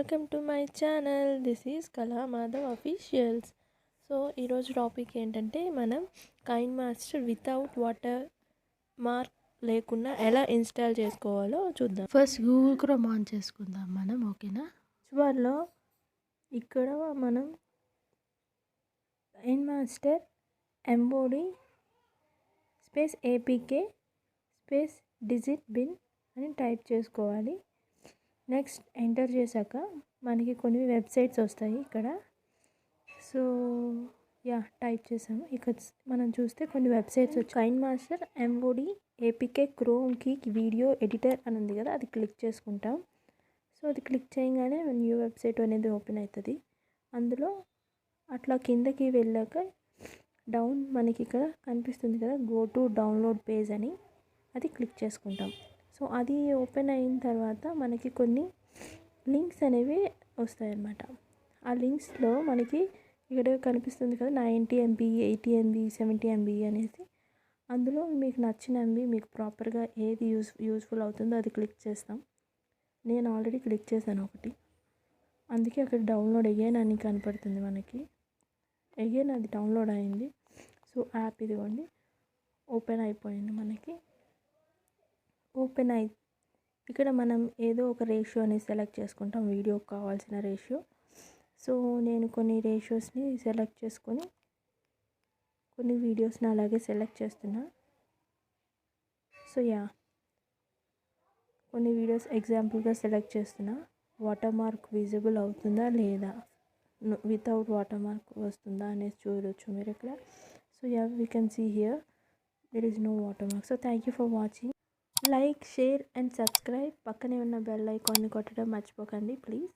Welcome to my channel. This is Kalamadhav officials. So ఈరోజు topic ఏంటంటే మనం KineMaster without watermark లేకుండా ఎలా ఇన్స్టాల్ చేసుకోవాలో చూద్దాం. ఫస్ట్ గూగుల్ క్రోమ్ ఆన్ చేసుకుందాం మనం. ఓకేనా, చివర్లో ఇక్కడ మనం KineMaster MOD space APK space digit bin అని టైప్ చేసుకోవాలి. నెక్స్ట్ ఎంటర్ చేశాక మనకి కొన్ని వెబ్సైట్స్ వస్తాయి ఇక్కడ. సో టైప్ చేసాము. ఇక్కడ మనం చూస్తే కొన్ని వెబ్సైట్స్ వచ్చి కైన్ మాస్టర్ ఎంఓడి ఏపీకే క్రోమ్కి వీడియో ఎడిటర్ అని ఉంది కదా, అది క్లిక్ చేసుకుంటాం. సో అది క్లిక్ చేయగానే న్యూ వెబ్సైట్ అనేది ఓపెన్ అవుతుంది. అందులో అట్లా కిందకి వెళ్ళాక మనకి ఇక్కడ కనిపిస్తుంది కదా, గో టు డౌన్లోడ్ పేజ్ అని, అది క్లిక్ చేసుకుంటాం. సో అది ఓపెన్ అయిన తర్వాత మనకి కొన్ని లింక్స్ అనేవి వస్తాయన్నమాట. ఆ లింక్స్లో మనకి ఇక్కడ కనిపిస్తుంది కదా 90 MB 80 MB 70 MB అనేసి. అందులో మీకు నచ్చిన MB మీకు ప్రాపర్గా ఏది యూస్ఫుల్ అవుతుందో అది క్లిక్ చేస్తాం. నేను ఆల్రెడీ క్లిక్ చేశాను ఒకటి, అందుకే అక్కడ డౌన్లోడ్ అయ్యాను అని కనపడుతుంది మనకి. అగైన్ అది డౌన్లోడ్ అయింది. సో యాప్ ఇదిగోండి ఓపెన్ అయిపోయింది మనకి. ఓపెన్ అయి ఇక్కడ మనం ఏదో ఒక రేషియో అనేది సెలెక్ట్ చేసుకుంటాం, వీడియోకి కావాల్సిన రేషియో. సో నేను కొన్ని రేషియోస్ని సెలెక్ట్ చేసుకొని కొన్ని వీడియోస్ని అలాగే సెలెక్ట్ చేస్తున్నా. సో కొన్ని వీడియోస్ ఎగ్జాంపుల్గా సెలెక్ట్ చేస్తున్నా. వాటర్ మార్క్ విజిబుల్ అవుతుందా లేదా, వితౌట్ వాటర్ మార్క్ వస్తుందా అనేది చూడవచ్చు మీరు ఇక్కడ. So we can see here there is no watermark. So thank you for watching. Like, share and subscribe. పక్కనే ఉన్న బెల్ ఐకాన్ని కొట్టడం మర్చిపోకండి ప్లీజ్.